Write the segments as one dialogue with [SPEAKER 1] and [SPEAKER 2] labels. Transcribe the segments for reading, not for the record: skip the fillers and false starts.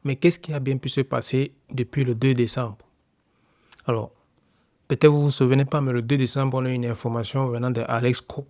[SPEAKER 1] Mais qu'est-ce qui a bien pu se passer depuis le 2 décembre? Alors, peut-être vous vous souvenez pas, mais le 2 décembre, on a eu une information venant de Alex Cook,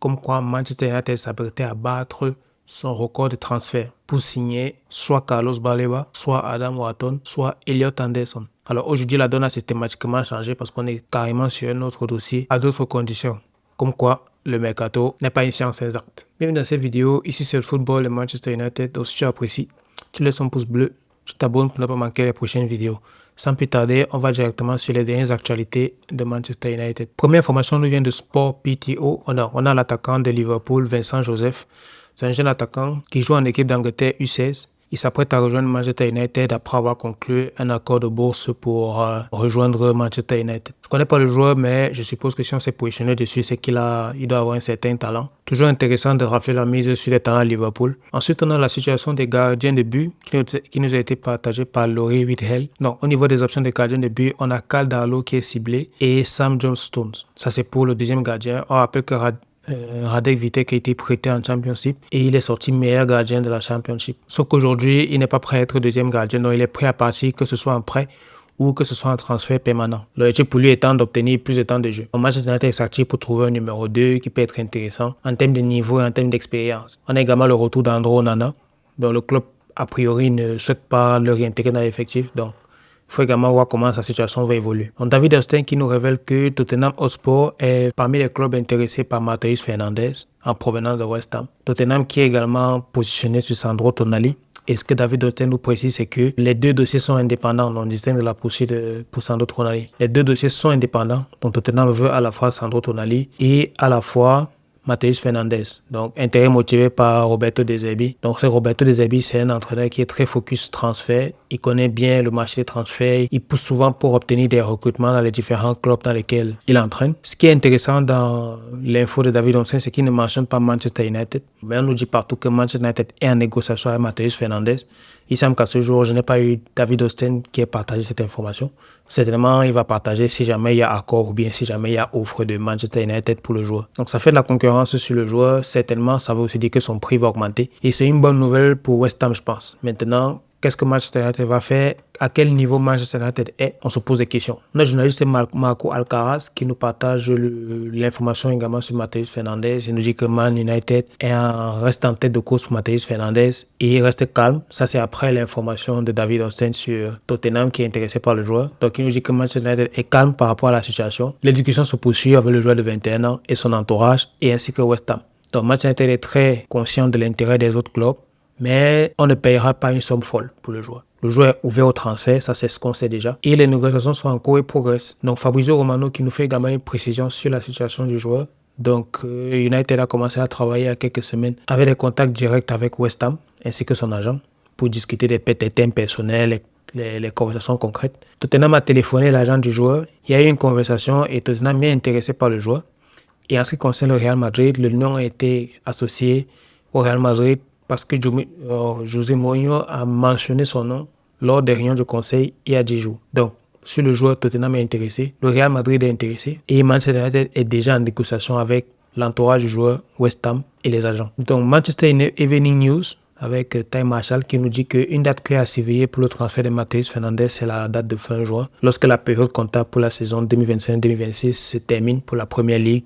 [SPEAKER 1] comme quoi Manchester United s'apprêtait à battre son record de transfert pour signer soit Carlos Baleba, soit Adam Wharton, soit Elliot Anderson. Alors aujourd'hui, la donne a systématiquement changé parce qu'on est carrément sur un autre dossier à d'autres conditions. Comme quoi, le mercato n'est pas une science exacte. Bienvenue dans cette vidéo, ici c'est le football et Manchester United. Donc si tu apprécies, tu laisses un pouce bleu, tu t'abonnes pour ne pas manquer les prochaines vidéos. Sans plus tarder, on va directement sur les dernières actualités de Manchester United. Première information nous vient de Sport PTO. On a l'attaquant de Liverpool, Vincent Joseph. C'est un jeune attaquant qui joue en équipe d'Angleterre U16. Il s'apprête à rejoindre Manchester United après avoir conclu un accord de bourse pour rejoindre Manchester United. Je ne connais pas le joueur, mais je suppose que si on s'est positionné dessus, c'est qu'il doit avoir un certain talent. Toujours intéressant de rafler la mise sur les talents à Liverpool. Ensuite, on a la situation des gardiens de but qui nous a été partagée par Laurie Whithell. Donc, au niveau des options de gardiens de but, on a Cal Darlow qui est ciblé et Sam Johnstone. Ça, c'est pour le deuxième gardien. On rappelle que Radek Vitek a été prêté en Championship et il est sorti meilleur gardien de la Championship. Sauf qu'aujourd'hui, il n'est pas prêt à être deuxième gardien, donc il est prêt à partir, que ce soit en prêt ou que ce soit un transfert permanent. L'objectif pour lui étant d'obtenir plus de temps de jeu. Manchester United est s'active pour trouver un numéro 2 qui peut être intéressant en termes de niveau et en termes d'expérience. On a également le retour d'Andro Onana, dont le club a priori ne souhaite pas le réintégrer dans l'effectif, donc il faut également voir comment sa situation va évoluer. Donc, David Austin qui nous révèle que Tottenham Hotspur est parmi les clubs intéressés par Matheus Fernandes en provenance de West Ham. Tottenham qui est également positionné sur Sandro Tonali. Et ce que David Austin nous précise, c'est que les deux dossiers sont indépendants. On distingue de la poursuite pour Sandro Tonali. Les deux dossiers sont indépendants. Donc Tottenham veut à la fois Sandro Tonali et à la fois Matheus Fernandes. Donc, intérêt motivé par Roberto De Zerbi. Donc, Roberto De Zerbi, c'est un entraîneur qui est très focus transfert. Il connaît bien le marché des transferts. Il pousse souvent pour obtenir des recrutements dans les différents clubs dans lesquels il entraîne. Ce qui est intéressant dans l'info de David Austin, c'est qu'il ne mentionne pas Manchester United. Mais on nous dit partout que Manchester United est en négociation avec Matheus Fernandes. Il semble qu'à ce jour, je n'ai pas eu David Austin qui ait partagé cette information. Certainement, il va partager si jamais il y a accord ou bien si jamais il y a offre de Manchester United pour le joueur. Donc, ça fait de la concurrence sur le joueur. Certainement, ça veut aussi dire que son prix va augmenter. Et c'est une bonne nouvelle pour West Ham, je pense. Maintenant, qu'est-ce que Manchester United va faire? À quel niveau Manchester United est? On se pose des questions. Notre journaliste Marco Alcaraz qui nous partage l'information également sur Matheus Fernandes. Il nous dit que Man United reste en tête de course pour Matheus Fernandes et il reste calme. Ça, c'est après l'information de David Austin sur Tottenham qui est intéressé par le joueur. Donc, il nous dit que Manchester United est calme par rapport à la situation. Les discussions se poursuivent avec le joueur de 21 ans et son entourage et ainsi que West Ham. Donc, Manchester United est très conscient de l'intérêt des autres clubs. Mais on ne payera pas une somme folle pour le joueur. Le joueur est ouvert au transfert, ça c'est ce qu'on sait déjà. Et les négociations sont en cours et progressent. Donc Fabrizio Romano qui nous fait également une précision sur la situation du joueur. Donc United a commencé à travailler il y a quelques semaines avec des contacts directs avec West Ham ainsi que son agent pour discuter des thèmes personnels, les conversations concrètes. Tottenham a téléphoné à l'agent du joueur. Il y a eu une conversation et Tottenham est intéressé par le joueur. Et en ce qui concerne le Real Madrid, le nom a été associé au Real Madrid parce que José Mourinho a mentionné son nom lors des réunions du conseil il y a 10 jours. Donc, sur le joueur, Tottenham est intéressé, le Real Madrid est intéressé et Manchester United est déjà en négociation avec l'entourage du joueur, West Ham et les agents. Donc, Manchester Evening News avec Ty Marshall qui nous dit qu'une date clé à surveiller pour le transfert de Matheus Fernandes, c'est la date de fin juin, lorsque la période comptable pour la saison 2025-2026 se termine pour la Première Ligue.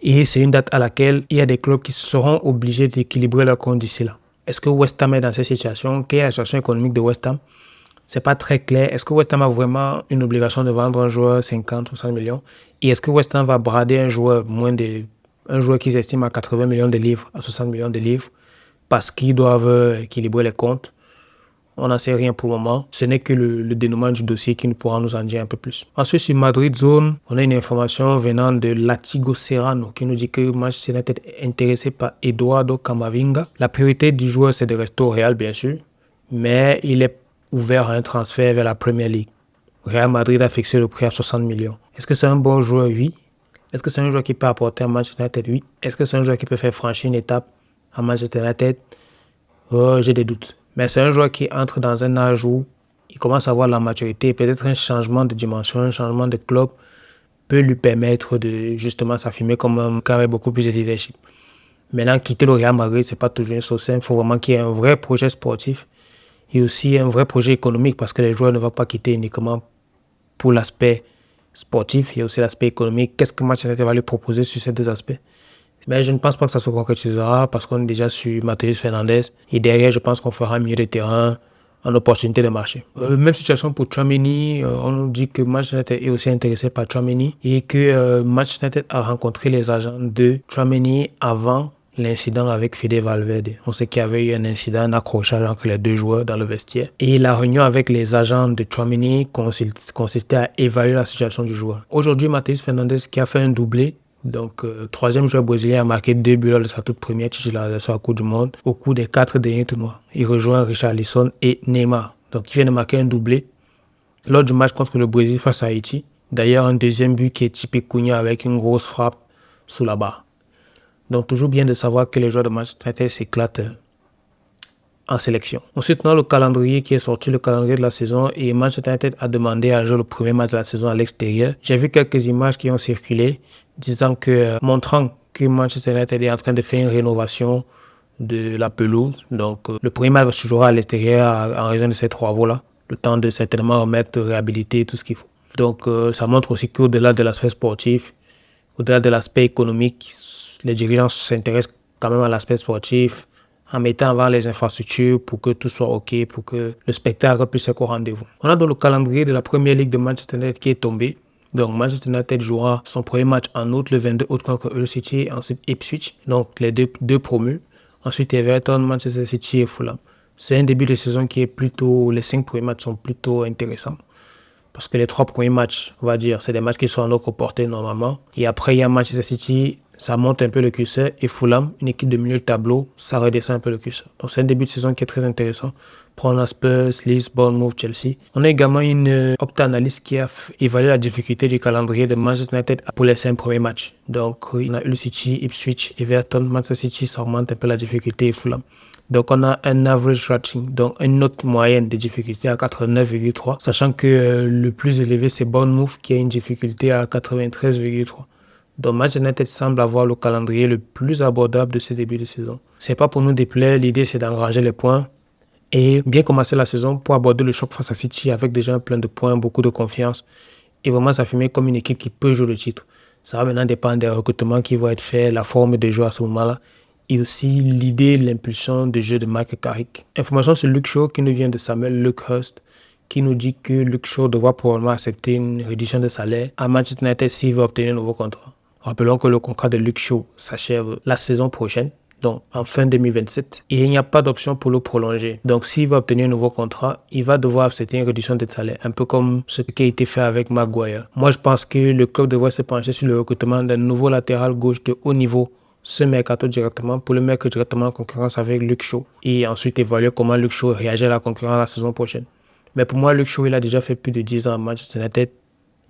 [SPEAKER 1] Et c'est une date à laquelle il y a des clubs qui seront obligés d'équilibrer leurs comptes d'ici là. Est-ce que West Ham est dans cette situation? Quelle est la situation économique de West Ham? C'est pas très clair. Est-ce que West Ham a vraiment une obligation de vendre un joueur 50 ou 100 millions? Et est-ce que West Ham va brader un joueur qu'ils estiment à 80 millions de livres, à 60 millions de livres, parce qu'ils doivent équilibrer les comptes? On n'en sait rien pour le moment. Ce n'est que le dénouement du dossier qui pourra nous en dire un peu plus. Ensuite, sur Madrid Zone, on a une information venant de Latigo Serrano qui nous dit que Manchester United est intéressé par Eduardo Camavinga. La priorité du joueur, c'est de rester au Real, bien sûr, mais il est ouvert à un transfert vers la Premier League. Real Madrid a fixé le prix à 60 millions. Est-ce que c'est un bon joueur? Oui. Est-ce que c'est un joueur qui peut apporter à Manchester United? Oui. Est-ce que c'est un joueur qui peut faire franchir une étape à Manchester United? J'ai des doutes. Mais c'est un joueur qui entre dans un âge où il commence à avoir la maturité. Peut-être un changement de dimension, un changement de club peut lui permettre de justement s'affirmer comme un gars avec beaucoup plus de leadership. Maintenant, quitter le Real Madrid, c'est pas toujours une chose simple. Il faut vraiment qu'il y ait un vrai projet sportif Il y a aussi un vrai projet économique parce que les joueurs ne vont pas quitter uniquement pour l'aspect sportif. Il y a aussi l'aspect économique. Qu'est-ce que Manchester United va lui proposer sur ces deux aspects? Mais je ne pense pas que ça se concrétisera parce qu'on est déjà sur Matheus Fernandes. Et derrière, je pense qu'on fera un milieu de terrain en opportunité de marché. Même situation pour Tchouaméni. On nous dit que Manchester United est aussi intéressé par Tchouaméni et que Manchester United a rencontré les agents de Tchouaméni avant l'incident avec Fede Valverde. On sait qu'il y avait eu un incident, un accrochage entre les deux joueurs dans le vestiaire. Et la réunion avec les agents de Tchouaméni consistait à évaluer la situation du joueur. Aujourd'hui, Matheus Fernandes qui a fait un doublé, donc troisième joueur brésilien, a marqué 2 buts lors de sa toute première titularisation à la Coupe du Monde au cours des 4 derniers tournois. Il rejoint Richarlison et Neymar. Donc il vient de marquer un doublé lors du match contre le Brésil face à Haïti. D'ailleurs, un deuxième but qui est typé Cunha avec une grosse frappe sous la barre. Donc toujours bien de savoir que les joueurs de Manchester United s'éclatent en sélection. Ensuite, on a le calendrier qui est sorti, le calendrier de la saison, et Manchester United a demandé à jouer le premier match de la saison à l'extérieur. J'ai vu quelques images qui ont circulé montrant que Manchester United est en train de faire une rénovation de la pelouse. Donc le premier match se jouera à l'extérieur en raison de ces travaux-là. Le temps de certainement remettre, réhabiliter tout ce qu'il faut. Donc ça montre aussi qu'au-delà de l'aspect sportif, au-delà de l'aspect économique, les dirigeants s'intéressent quand même à l'aspect sportif en mettant avant les infrastructures pour que tout soit OK, pour que le spectacle puisse être au rendez-vous. On a donc le calendrier de la première ligue de Manchester United qui est tombé. Donc Manchester United jouera son premier match en août, le 22 août contre Hull City, ensuite Ipswich, donc les deux promus. Ensuite Everton, Manchester City et Fulham. C'est un début de saison qui est plutôt, les 5 premiers matchs sont plutôt intéressants. Parce que les 3 premiers matchs, on va dire, c'est des matchs qui sont à notre portée normalement. Et après, il y a Manchester City, ça monte un peu le curseur. Et Fulham, une équipe de milieu de tableau, ça redescend un peu le curseur. Donc c'est un début de saison qui est très intéressant. Prendre Spurs, Leeds, Bournemouth, Chelsea. On a également une Opta-analyse qui a évalué la difficulté du calendrier de Manchester United pour les 5 premiers matchs. Donc il y a Hull City, Ipswich, Everton, Manchester City, ça augmente un peu la difficulté et Fulham. Donc, on a un average rating, donc une note moyenne de difficulté à 89,3, sachant que le plus élevé, c'est Bournemouth qui a une difficulté à 93,3. Donc, Manchester United semble avoir le calendrier le plus abordable de ce début de saison. C'est pas pour nous déplaire, l'idée c'est d'engranger les points et bien commencer la saison pour aborder le choc face à City avec déjà un plein de points, beaucoup de confiance et vraiment s'affirmer comme une équipe qui peut jouer le titre. Ça va maintenant dépendre des recrutements qui vont être faits, la forme de jeu à ce moment-là. Et aussi l'idée, l'impulsion de jeu de Michael Carrick. Information sur Luke Shaw qui nous vient de Samuel Luckhurst, qui nous dit que Luke Shaw devra probablement accepter une réduction de salaire à Manchester United s'il veut obtenir un nouveau contrat. Rappelons que le contrat de Luke Shaw s'achève la saison prochaine, donc en fin 2027, et il n'y a pas d'option pour le prolonger. Donc s'il va obtenir un nouveau contrat, il va devoir accepter une réduction de salaire, un peu comme ce qui a été fait avec Maguire. Moi, je pense que le club devrait se pencher sur le recrutement d'un nouveau latéral gauche de haut niveau ce mercato directement pour le mettre directement en concurrence avec Luke Shaw et ensuite évaluer comment Luke Shaw réagit à la concurrence la saison prochaine. Mais pour moi, Luke Shaw, il a déjà fait plus de 10 ans à Manchester United.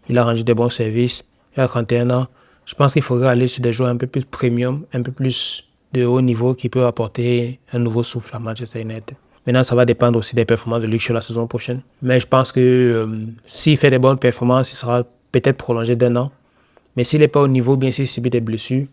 [SPEAKER 1] Il a rendu des bons services. Il a 31 ans. Je pense qu'il faudrait aller sur des joueurs un peu plus premium, un peu plus de haut niveau qui peuvent apporter un nouveau souffle à Manchester United. Maintenant, ça va dépendre aussi des performances de Luke Shaw la saison prochaine. Mais je pense que s'il fait des bonnes performances, il sera peut-être prolongé d'1 an. Mais s'il n'est pas au niveau, bien s'il subit des blessures,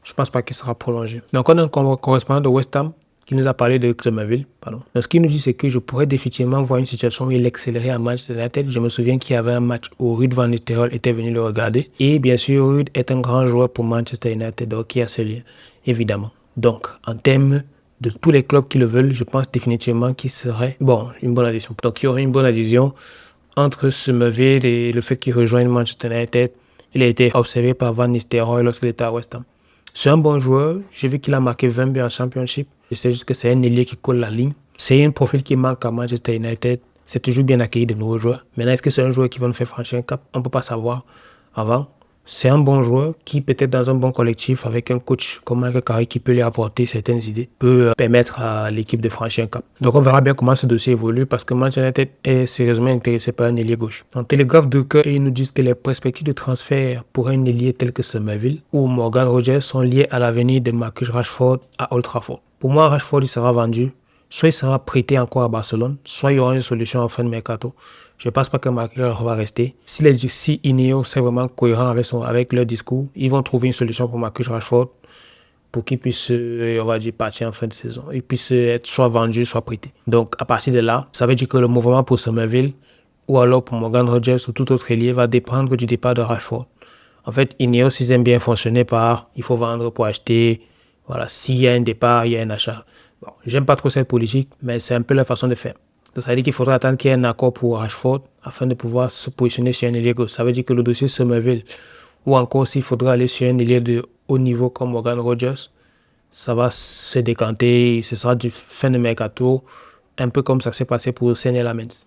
[SPEAKER 1] je ne pense pas qu'il sera prolongé. Donc, on a un correspondant de West Ham qui nous a parlé de Somerville. Donc, ce qu'il nous dit, c'est que je pourrais définitivement voir une situation où il accélérait à Manchester United. Je me souviens qu'il y avait un match où Ruud van Nistelrooy était venu le regarder. Et bien sûr, Ruud est un grand joueur pour Manchester United, donc il y a ce lien, évidemment. Donc, en termes de tous les clubs qui le veulent, je pense définitivement qu'il serait, une bonne addition. Donc, il y aurait une bonne addition entre Somerville et le fait qu'il rejoigne Manchester United. Il a été observé par Van Nistelrooy lorsqu'il était à West Ham. C'est un bon joueur. J'ai vu qu'il a marqué 20 buts en Championship. Je sais juste que c'est un ailier qui colle la ligne. C'est un profil qui manque à Manchester United. C'est toujours bien accueilli de nouveaux joueurs. Maintenant, est-ce que c'est un joueur qui va nous faire franchir un cap? On ne peut pas savoir avant. C'est un bon joueur qui, peut-être dans un bon collectif, avec un coach comme Michael Carrick qui peut lui apporter certaines idées, peut permettre à l'équipe de franchir un cap. Donc, on verra bien comment ce dossier évolue parce que Manchester United est sérieusement intéressé par un ailier gauche. Dans Télégraphe de cœur, ils nous disent que les perspectives de transfert pour un ailier tel que Somerville ou Morgan Rogers sont liées à l'avenir de Marcus Rashford à Old Trafford. Pour moi, Rashford, il sera vendu. Soit il sera prêté encore à Barcelone, soit il y aura une solution en fin de mercato. Je ne pense pas que Marcus va rester. Si Ineos est vraiment cohérent avec leur discours, ils vont trouver une solution pour Marcus Rashford. pour qu'il puisse, on va dire, partir en fin de saison. Il puisse être soit vendu, soit prêté. Donc, à partir de là, ça veut dire que le mouvement pour Somerville ou alors pour Morgan Rogers ou tout autre ailier va dépendre du départ de Rashford. En fait, Ineos, ils aiment bien fonctionner par il faut vendre pour acheter. Voilà, s'il y a un départ, il y a un achat. Bon, j'aime pas trop cette politique, mais c'est un peu la façon de faire. Donc, ça veut dire qu'il faudra attendre qu'il y ait un accord pour Rashford afin de pouvoir se positionner sur un ailier gauche. Ça veut dire que le dossier Somerville, ou encore s'il faudra aller sur un ailier de haut niveau comme Morgan Rogers, ça va se décanter. Ce sera du fin de mercato, un peu comme ça s'est passé pour Senne Lamens.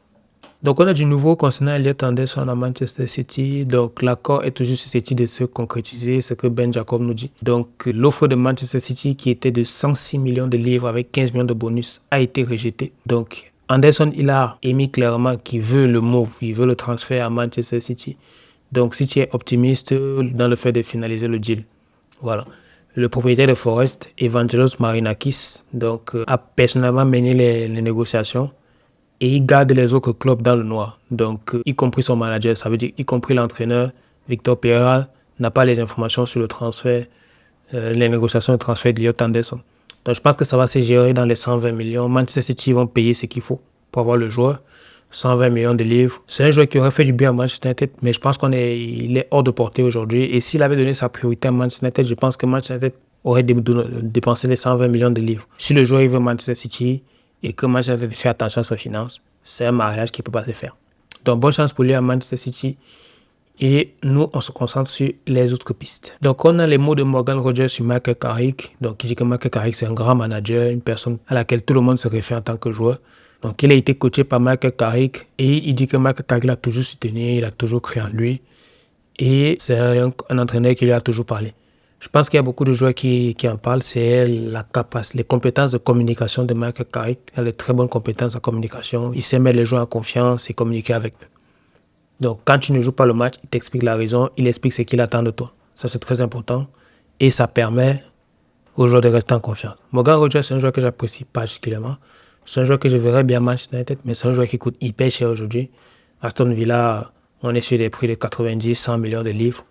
[SPEAKER 1] Donc, on a du nouveau concernant Elliot Anderson à Manchester City. Donc, l'accord est toujours susceptible de se concrétiser, ce que Ben Jacob nous dit. Donc, l'offre de Manchester City, qui était de 106 millions de livres avec 15 millions de bonus, a été rejetée. Donc, Anderson, il a émis clairement qu'il veut le move, il veut le transfert à Manchester City. Donc, City est optimiste dans le fait de finaliser le deal. Voilà. Le propriétaire de Forest, Evangelos Marinakis, donc, a personnellement mené les négociations. Et il garde les autres clubs dans le noir. Donc, y compris son manager, ça veut dire y compris l'entraîneur, Victor Pereira, n'a pas les informations sur le transfert, les négociations de transfert d'Elliot Anderson. Donc, je pense que ça va se gérer dans les 120 millions. Manchester City vont payer ce qu'il faut pour avoir le joueur. 120 millions de livres. C'est un joueur qui aurait fait du bien à Manchester United, mais je pense qu'il est hors de portée aujourd'hui. Et s'il avait donné sa priorité à Manchester United, je pense que Manchester United aurait dépensé les 120 millions de livres. Si le joueur veut Manchester City, et que Manchester United fait attention à ses finances, c'est un mariage qui ne peut pas se faire. Donc, bonne chance pour lui à Manchester City. Et nous, on se concentre sur les autres pistes. Donc, on a les mots de Morgan Rogers sur Michael Carrick. Donc, il dit que Michael Carrick, c'est un grand manager, une personne à laquelle tout le monde se réfère en tant que joueur. Donc, il a été coaché par Michael Carrick. Et il dit que Michael Carrick l'a toujours soutenu, il a toujours cru en lui. Et c'est un entraîneur qui lui a toujours parlé. Je pense qu'il y a beaucoup de joueurs qui en parlent. C'est les compétences de communication de Michael Carrick. Il a de très bonnes compétences en communication. Il sait mettre les joueurs en confiance et communiquer avec eux. Donc, quand tu ne joues pas le match, il t'explique la raison. Il explique ce qu'il attend de toi. Ça, c'est très important. Et ça permet aux joueurs de rester en confiance. Morgan Rogers, c'est un joueur que j'apprécie particulièrement. C'est un joueur que je verrais bien à Manchester United, mais c'est un joueur qui coûte hyper cher aujourd'hui. Aston Villa, on est sur des prix de 90, 100 millions de livres.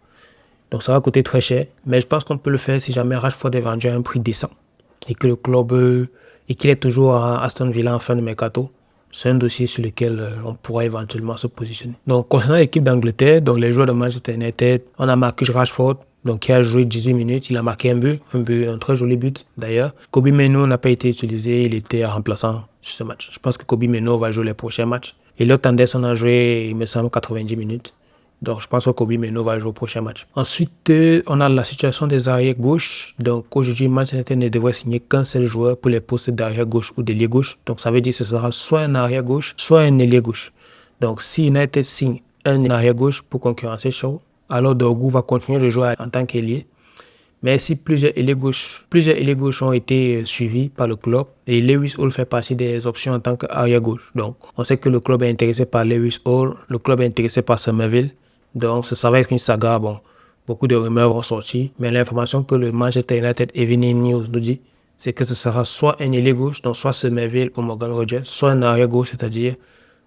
[SPEAKER 1] Donc ça va coûter très cher, mais je pense qu'on peut le faire si jamais Rashford est vendu à un prix décent et que le club et qu'il est toujours à Aston Villa en fin de mercato. C'est un dossier sur lequel on pourra éventuellement se positionner. Donc concernant l'équipe d'Angleterre, donc les joueurs de Manchester United, on a Marcus Rashford, donc qui a joué 18 minutes, il a marqué un très joli but d'ailleurs. Kobe Mainoo n'a pas été utilisé, il était remplaçant sur ce match. Je pense que Kobe Mainoo va jouer les prochains matchs. Et Elliot Anderson a joué, il me semble, 90 minutes. Donc, je pense que Kobe Mainoo va jouer au prochain match. Ensuite, on a la situation des arrières gauche. Donc, aujourd'hui, Manchester United ne devrait signer qu'un seul joueur pour les postes d'arrière gauche ou d'ailier gauche. Donc, ça veut dire que ce sera soit un arrière gauche, soit un ailier gauche. Donc, si United signe un arrière gauche pour concurrencer Shaw, alors Dorgu va continuer de jouer en tant qu'ailier. Mais si plusieurs ailiers gauche ont été suivis par le club, et Lewis Hall fait partie des options en tant qu'arrière gauche. Donc, on sait que le club est intéressé par Lewis Hall, le club est intéressé par Somerville. Donc, ça va être une saga. Bon, beaucoup de rumeurs vont sortir. Mais l'information que le Manchester United Evening News nous dit, c'est que ce sera soit un ailier gauche, donc soit Somerville ou Morgan Rogers, soit un arrière gauche, c'est-à-dire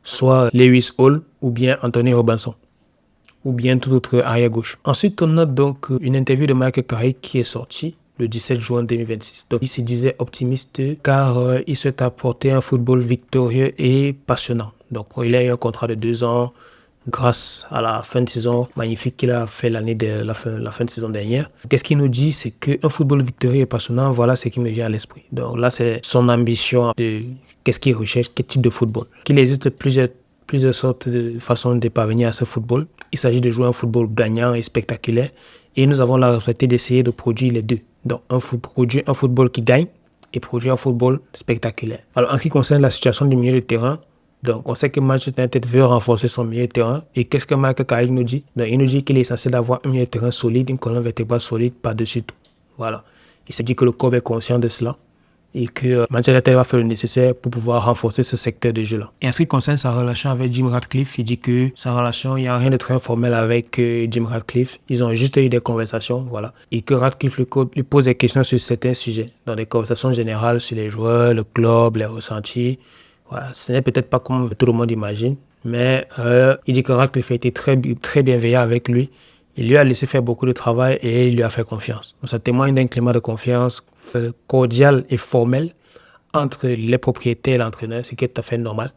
[SPEAKER 1] soit Lewis Hall ou bien Anthony Robinson, ou bien tout autre arrière gauche. Ensuite, on a donc une interview de Michael Carrick qui est sortie le 17 juin 2026. Donc, il se disait optimiste car il souhaite apporter un football victorieux et passionnant. Donc, il a eu un contrat de 2 ans grâce à la fin de saison magnifique qu'il a fait l'année de la fin de saison dernière. Qu'est-ce qu'il nous dit? C'est qu'un football victorieux et passionnant, voilà ce qui me vient à l'esprit. Donc là, c'est son ambition de qu'est-ce qu'il recherche, quel type de football. Qu'il existe plusieurs sortes de façons de parvenir à ce football. Il s'agit de jouer un football gagnant et spectaculaire. Et nous avons la responsabilité d'essayer de produire les deux. Donc, produire un football qui gagne et produire un football spectaculaire. Alors, en ce qui concerne la situation du milieu de terrain, donc on sait que Manchester United veut renforcer son milieu de terrain. Et qu'est-ce que Michael Carrick nous dit? Donc, il nous dit qu'il est censé d'avoir un milieu de terrain solide, une colonne vertébrale solide par-dessus tout. Voilà. Il s'est dit que le club est conscient de cela et que Manchester United va faire le nécessaire pour pouvoir renforcer ce secteur de jeu-là. Et en ce qui concerne sa relation avec Jim Ratcliffe, il dit que sa relation, il n'y a rien de très formel avec Jim Ratcliffe. Ils ont juste eu des conversations, voilà. Et que Ratcliffe lui pose des questions sur certains sujets, dans des conversations générales sur les joueurs, le club, les ressentis. Voilà, ce n'est peut-être pas comme tout le monde imagine, mais il dit que Ratcliffe a été très bienveillant avec lui Il lui a laissé faire beaucoup de travail et il lui a fait confiance. Donc, ça témoigne d'un climat de confiance cordial et formel entre les propriétaires et l'entraîneur, ce qui est tout à fait normal.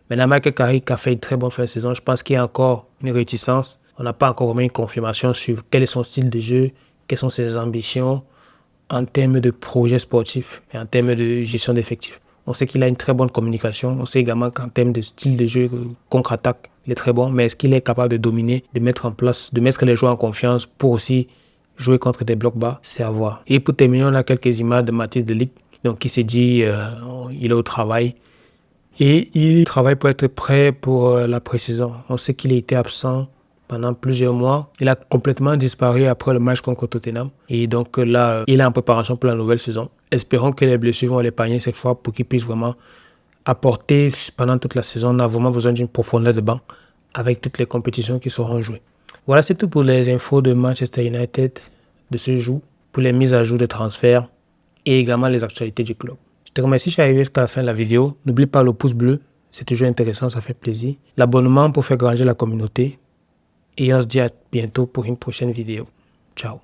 [SPEAKER 1] Maintenant, Michael Carrick a fait une très bonne fin de saison. Je pense qu'il y a encore une réticence. On n'a pas encore vraiment une confirmation sur quel est son style de jeu, quelles sont ses ambitions en termes de projet sportif et en termes de gestion d'effectifs. On sait qu'il a une très bonne communication. On sait également qu'en termes de style de jeu, contre-attaque, il est très bon. Mais est-ce qu'il est capable de dominer, de mettre en place, de mettre les joueurs en confiance pour aussi jouer contre des blocs bas? C'est à voir. Et pour terminer, on a quelques images de Mathis de Ligt, donc qui s'est dit il est au travail. Et il travaille pour être prêt pour la pré-saison. On sait qu'il a été absent pendant plusieurs mois. Il a complètement disparu après le match contre Tottenham. Et donc là, il est en préparation pour la nouvelle saison. Espérons que les blessures vont l'épargner cette fois pour qu'il puisse vraiment apporter pendant toute la saison. On a vraiment besoin d'une profondeur de banc avec toutes les compétitions qui seront jouées. Voilà, c'est tout pour les infos de Manchester United de ce jour, pour les mises à jour de transferts et également les actualités du club. Je te remercie, je suis arrivé jusqu'à la fin de la vidéo. N'oublie pas le pouce bleu, c'est toujours intéressant, ça fait plaisir. L'abonnement pour faire grandir la communauté. Et on se dit à bientôt pour une prochaine vidéo. Ciao.